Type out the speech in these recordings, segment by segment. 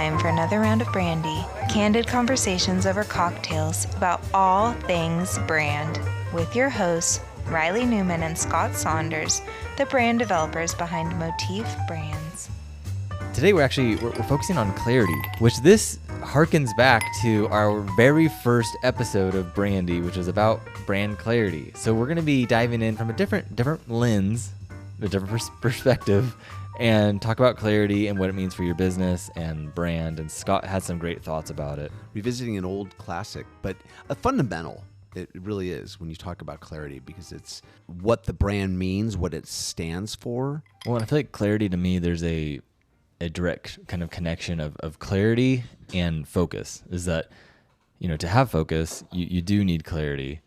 time for another round of Brandy. Candid conversations over cocktails about all things brand with your hosts, Reilly Newman and Scott Saunders, the brand developers behind Motif Brands. Today we're focusing on clarity, which this harkens back to our very first episode of Brandy, which was about brand clarity. So we're going to be diving in from a different lens, a different perspective, and talk about clarity and what it means for your business and brand. And Scott had some great thoughts about it. Revisiting an old classic, but a fundamental. It really is when you talk about clarity, because it's what the brand means, what it stands for. Well, I feel like clarity to me, there's a direct kind of connection of clarity and focus. Is that, to have focus, you do need clarity.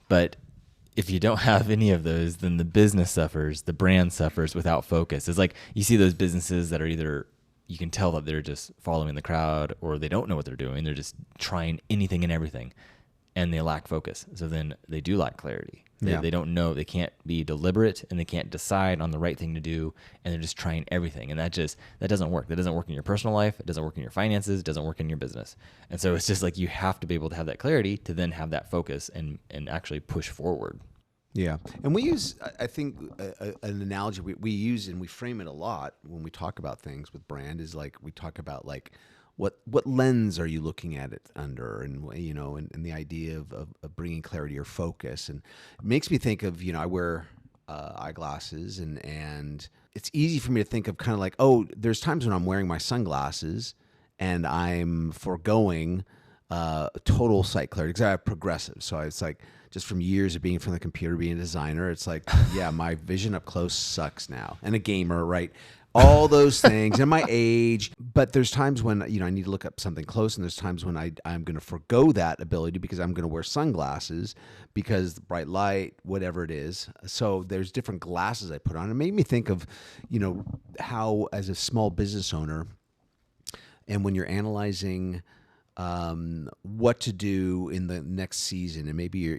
But if you don't have any of those, then the business suffers, the brand suffers without focus. It's like you see those businesses that are either, you can tell that they're just following the crowd, or they don't know what they're doing. They're just trying anything and everything, and they lack focus. So then they do lack clarity. They don't know, they can't be deliberate, and they can't decide on the right thing to do, and they're just trying everything. And that doesn't work. That doesn't work in your personal life. It doesn't work in your finances. It doesn't work in your business. And so it's just like you have to be able to have that clarity to then have that focus and actually push forward. Yeah. And we use, I think, an analogy we use, and we frame it a lot when we talk about things with brand, is like we talk about like, what lens are you looking at it under, and and the idea of bringing clarity or focus. And it makes me think of, I wear eyeglasses, and it's easy for me to think of kind of like, there's times when I'm wearing my sunglasses and I'm foregoing total sight clarity because I have progressive. So it's like, just from years of being from the computer, being a designer, it's like, yeah, my vision up close sucks now. And a gamer, right? All those things, and my age. But there's times when, I need to look up something close, and there's times when I'm going to forego that ability because I'm going to wear sunglasses because bright light, whatever it is. So there's different glasses I put on. It made me think of, how as a small business owner, and when you're analyzing what to do in the next season, and maybe you're,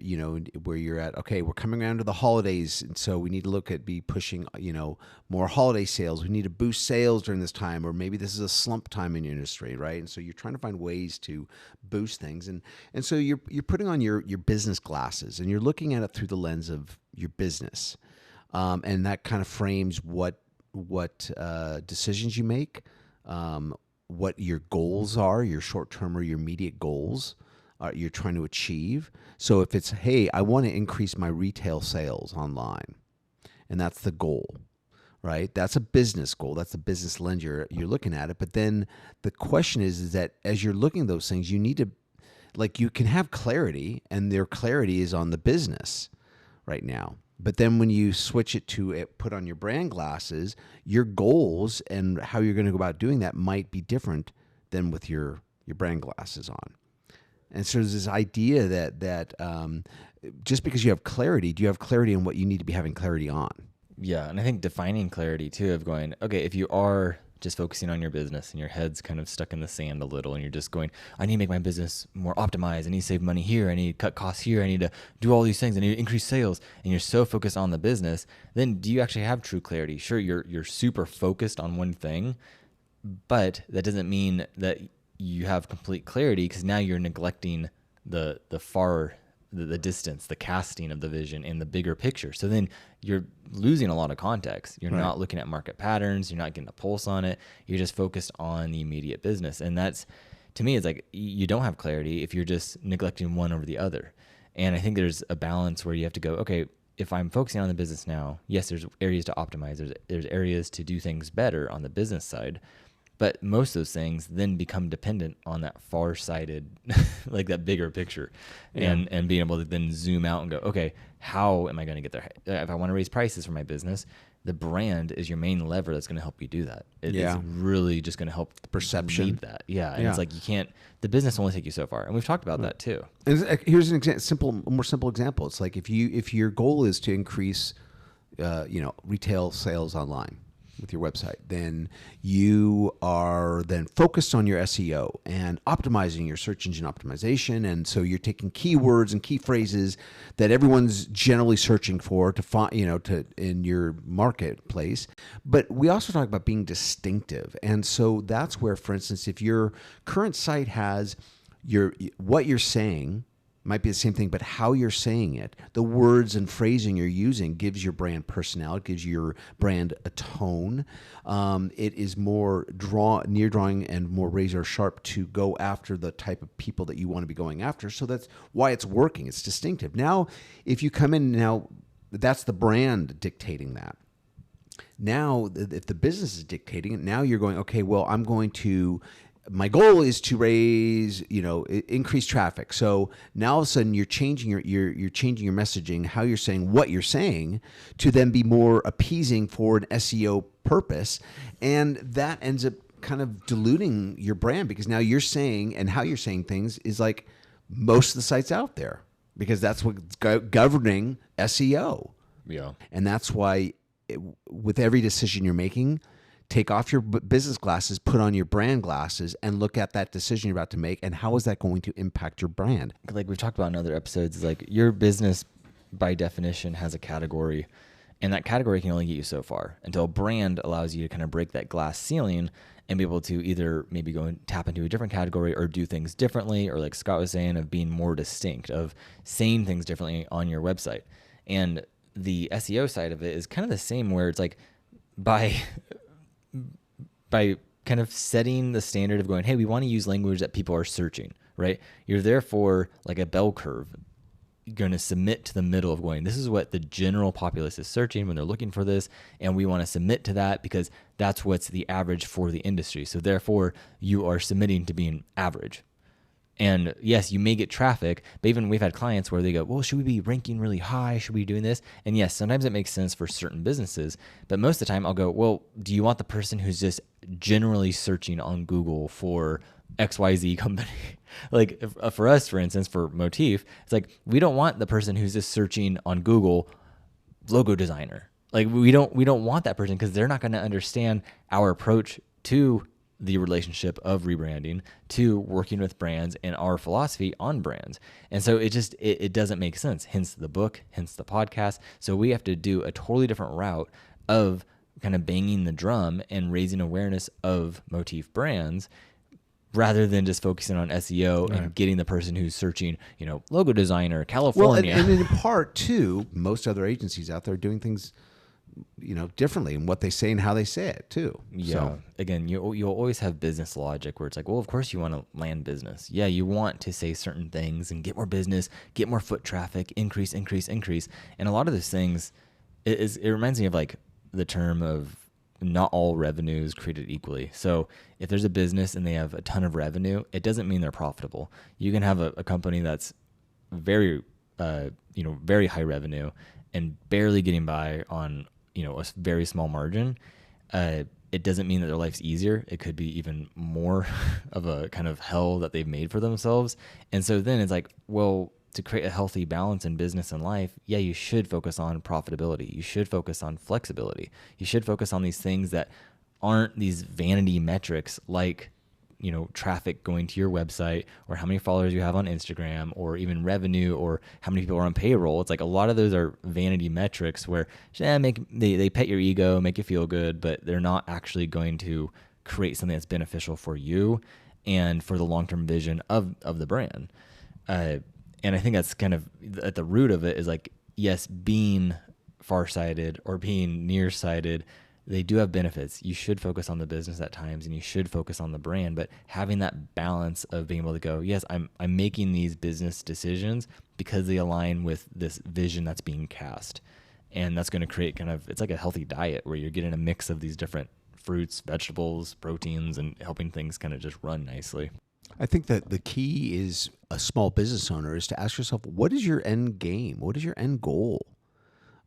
where you're at, okay, we're coming around to the holidays, and so we need to look at pushing, more holiday sales. We need to boost sales during this time, or maybe this is a slump time in your industry, right? And so you're trying to find ways to boost things, and so you're putting on your business glasses, and you're looking at it through the lens of your business, and that kind of frames what decisions you make, what your goals are, your short-term or your immediate goals you're trying to achieve. So if it's, hey, I want to increase my retail sales online, and that's the goal, right? That's a business goal. That's the business lens you're looking at it. But then the question is that as you're looking at those things, you need to, you can have clarity, and their clarity is on the business right now. But then when you switch it to put on your brand glasses, your goals and how you're going to go about doing that might be different than with your brand glasses on. And so there's this idea that just because you have clarity, do you have clarity on what you need to be having clarity on? Yeah, and I think defining clarity too, of going, okay, if you are just focusing on your business and your head's kind of stuck in the sand a little, and you're just going, I need to make my business more optimized. I need to save money here. I need to cut costs here. I need to do all these things. I need to increase sales. And you're so focused on the business, then do you actually have true clarity? Sure, you're super focused on one thing, but that doesn't mean that you have complete clarity, because now you're neglecting the distance, the casting of the vision and the bigger picture. So then you're losing a lot of context. You're not looking at market patterns. You're not getting a pulse on it. You're just focused on the immediate business. And that's, to me, it's like you don't have clarity if you're just neglecting one over the other. And I think there's a balance where you have to go, okay, if I'm focusing on the business now, yes, there's areas to optimize. There's areas to do things better on the business side. But most of those things then become dependent on that far-sighted, like that bigger picture, and being able to then zoom out and go, okay, how am I going to get there? If I want to raise prices for my business, the brand is your main lever that's going to help you do that. It's really just going to help the perception lead that. And it's like you can't. The business will only take you so far, and we've talked about that too. And here's an more simple example. It's like if your goal is to increase, retail sales online. with your website, then you are then focused on your SEO and optimizing your search engine optimization. And so you're taking keywords and key phrases that everyone's generally searching for to find, to in your marketplace. But we also talk about being distinctive. And so that's where, for instance, if your current site has what you're saying might be the same thing, but how you're saying it, the words and phrasing you're using gives your brand personality, gives your brand a tone. It is more near drawing and more razor sharp to go after the type of people that you want to be going after. So that's why it's working. It's distinctive. Now, if you come in now, that's the brand dictating that. Now, if the business is dictating it, now you're going, okay, well, my goal is to raise, increase traffic. So now all of a sudden you're changing your changing your messaging, how you're saying what you're saying, to then be more appeasing for an SEO purpose, and that ends up kind of diluting your brand, because now you're saying, and how you're saying things is like most of the sites out there, because that's what's governing SEO. Yeah, and that's why with every decision you're making, take off your business glasses, put on your brand glasses, and look at that decision you're about to make, and how is that going to impact your brand? Like we've talked about in other episodes, like your business by definition has a category, and that category can only get you so far until a brand allows you to kind of break that glass ceiling and be able to either maybe go and tap into a different category or do things differently, or like Scott was saying, of being more distinct, of saying things differently on your website. And the SEO side of it is kind of the same, where it's like by kind of setting the standard of going, hey, we want to use language that people are searching, right? You're therefore like a bell curve. You're going to submit to the middle of going, this is what the general populace is searching when they're looking for this, and we want to submit to that because that's what's the average for the industry. So therefore, you are submitting to being average. And yes, you may get traffic, but even we've had clients where they go, well, should we be ranking really high? Should we be doing this? And yes, sometimes it makes sense for certain businesses, but most of the time I'll go, well, do you want the person who's just generally searching on Google for XYZ company? Like for us, for instance, for Motif, it's like, we don't want the person who's just searching on Google logo designer. Like we don't want that person, because they're not going to understand our approach to the relationship of rebranding, to working with brands, and our philosophy on brands. And so it doesn't make sense. Hence the book, hence the podcast. So we have to do a totally different route of kind of banging the drum and raising awareness of Motif brands, rather than just focusing on SEO and getting the person who's searching, logo designer, California. Well, and in part too, most other agencies out there are doing things differently in what they say and how they say it too. Yeah. So. Again, you'll always have business logic where it's like, well, of course you want to land business. Yeah, you want to say certain things and get more business, get more foot traffic, increase. And a lot of those things, it reminds me of like the term of not all revenue is created equally. So if there's a business and they have a ton of revenue, it doesn't mean they're profitable. You can have a company that's very, very high revenue and barely getting by on a very small margin. It doesn't mean that their life's easier. It could be even more of a kind of hell that they've made for themselves. And so then it's like, well, to create a healthy balance in business and life, yeah, you should focus on profitability. You should focus on flexibility. You should focus on these things that aren't these vanity metrics like traffic going to your website, or how many followers you have on Instagram, or even revenue, or how many people are on payroll. It's like a lot of those are vanity metrics where they pet your ego, make you feel good, but they're not actually going to create something that's beneficial for you and for the long-term vision of the brand. And I think that's kind of at the root of it is like, yes, being farsighted or being nearsighted, they do have benefits. You should focus on the business at times, and you should focus on the brand, but having that balance of being able to go, yes, I'm making these business decisions because they align with this vision that's being cast. And that's going to create it's like a healthy diet where you're getting a mix of these different fruits, vegetables, proteins, and helping things kind of just run nicely. I think that the key is a small business owner is to ask yourself, what is your end game? What is your end goal?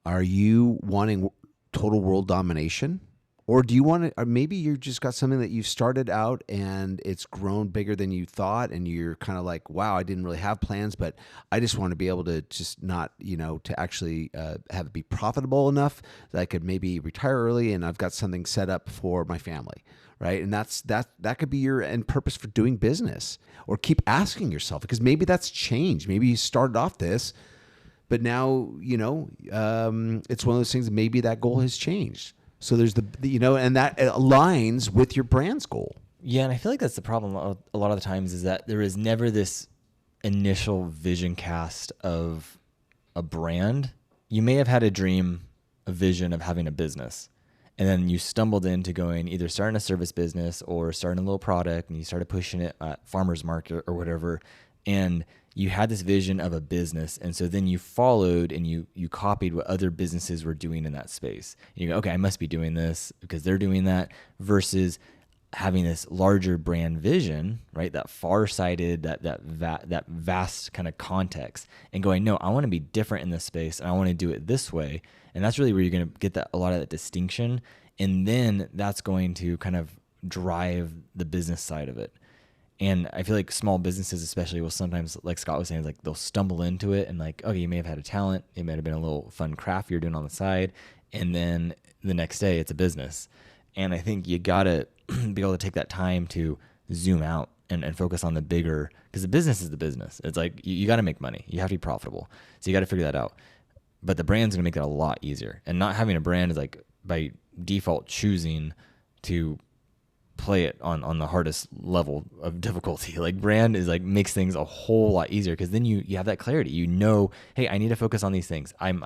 Are you wanting total world domination, Or do you want to, or maybe you just got something that you started out and it's grown bigger than you thought, and you're kind of like, wow, I didn't really have plans, but I just want to be able to just not, to actually have it be profitable enough that I could maybe retire early, and I've got something set up for my family, right? And that could be your end purpose for doing business. Or keep asking yourself, because maybe that's changed. Maybe you started off this, but now, it's one of those things that maybe that goal has changed. So there's and that aligns with your brand's goal. Yeah, and I feel like that's the problem a lot of the times, is that there is never this initial vision cast of a brand. You may have had a dream, a vision of having a business, and then you stumbled into going either starting a service business or starting a little product, and you started pushing it at farmer's market or whatever, and you had this vision of a business, and so then you followed and you copied what other businesses were doing in that space. And you go, okay, I must be doing this because they're doing that, versus having this larger brand vision, right? That far-sighted, that vast kind of context, and going, no, I want to be different in this space, and I want to do it this way. And that's really where you're going to get a lot of that distinction, and then that's going to kind of drive the business side of it. And I feel like small businesses especially will sometimes, like Scott was saying, like they'll stumble into it and like, okay, you may have had a talent. It might have been a little fun craft you're doing on the side. And then the next day it's a business. And I think you got to be able to take that time to zoom out and focus on the bigger, because the business is the business. It's like you got to make money. You have to be profitable. So you got to figure that out. But the brand's going to make that a lot easier. And not having a brand is like by default choosing to play it on the hardest level of difficulty. Like brand is like makes things a whole lot easier, because then you have that clarity. Hey, I need to focus on these things. I'm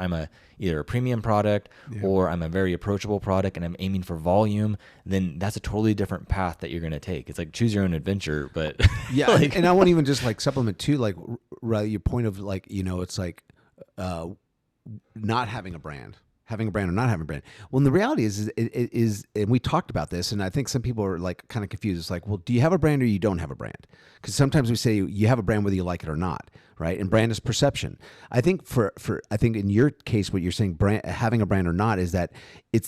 either a premium product or I'm a very approachable product, and I'm aiming for volume. Then that's a totally different path that you're going to take. It's like choose your own adventure. But yeah, and I want to even just like supplement too, like your point of like, it's like not having a brand. Having a brand or not having a brand. Well, and the reality is it is, and we talked about this, and I think some people are like kind of confused. It's like, well, do you have a brand or you don't have a brand? Because sometimes we say you have a brand whether you like it or not, right? And brand is perception. I think I think in your case, what you're saying, having a brand or not, is that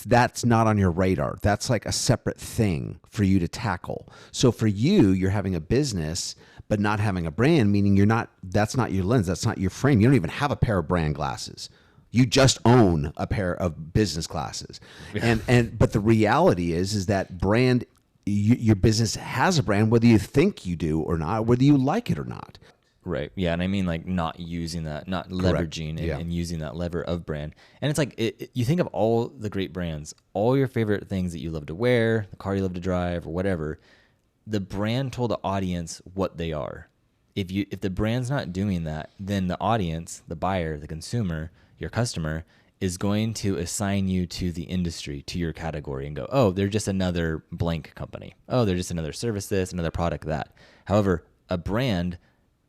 that's not on your radar. That's like a separate thing for you to tackle. So for you're having a business but not having a brand, meaning that's not your lens, that's not your frame. You don't even have a pair of brand glasses. You just own a pair of business glasses. Yeah. But the reality is that brand, your business has a brand, whether you think you do or not, whether you like it or not. Right. Yeah. And I mean, like not using that, not leveraging and using that lever of brand. And it's like, you think of all the great brands, all your favorite things that you love to wear, the car you love to drive or whatever, the brand told the audience what they are. If the brand's not doing that, then the audience, the buyer, the consumer, your customer is going to assign you to the industry, to your category, and go, oh, they're just another blank company. Oh, they're just another service this, another product that. However, a brand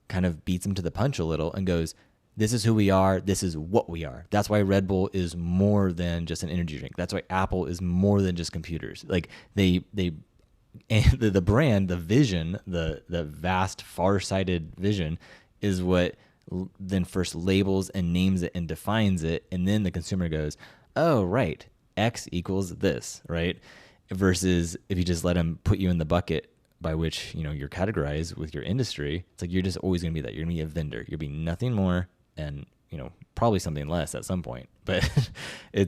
kind of beats them to the punch a little and goes, this is who we are. This is what we are. That's why Red Bull is more than just an energy drink. That's why Apple is more than just computers. Like and the brand, the vision, the vast, far-sighted vision is what then first labels and names it and defines it, and then the consumer goes, oh, right, X equals this, right? Versus if you just let them put you in the bucket by which you're categorized with your industry, it's like you're just always going to be that. You're going to be a vendor. You'll be nothing more and probably something less at some point. But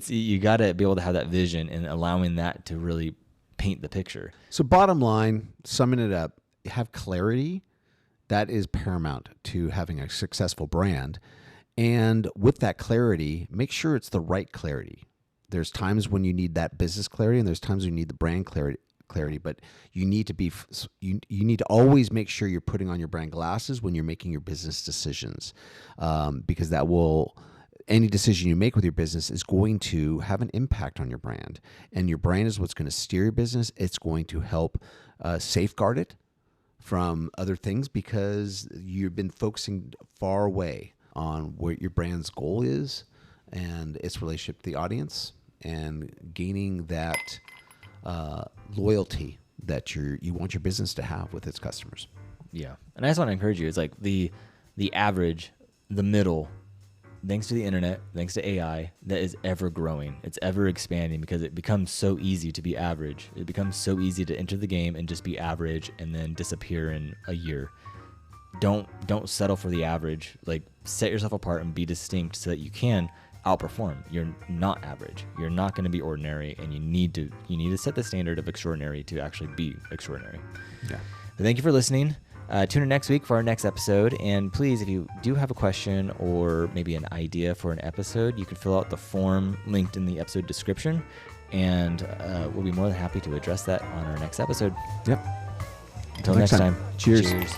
you got to be able to have that vision and allowing that to really paint the picture. So bottom line, summing it up, have clarity. That is paramount to having a successful brand. And with that clarity, make sure it's the right clarity. There's times when you need that business clarity, and there's times when you need the brand clarity. But you need to you need to always make sure you're putting on your brand glasses when you're making your business decisions, because any decision you make with your business is going to have an impact on your brand. And your brand is what's going to steer your business. It's going to help safeguard it from other things, because you've been focusing far away on what your brand's goal is and its relationship to the audience, and gaining that loyalty that you want your business to have with its customers. Yeah. And I just want to encourage you, it's like the average, the middle, thanks to the internet, thanks to AI, that is ever growing. It's ever expanding because it becomes so easy to be average. It becomes so easy to enter the game and just be average and then disappear in a year. Don't settle for the average. Like, set yourself apart and be distinct so that you can outperform. You're not average. You're not going to be ordinary, and you need to set the standard of extraordinary to actually be extraordinary. Yeah. But thank you for listening. Tune in next week for our next episode. And please, if you do have a question or maybe an idea for an episode, you can fill out the form linked in the episode description, and we'll be more than happy to address that on our next episode. Yep. Until next time. Cheers. Cheers.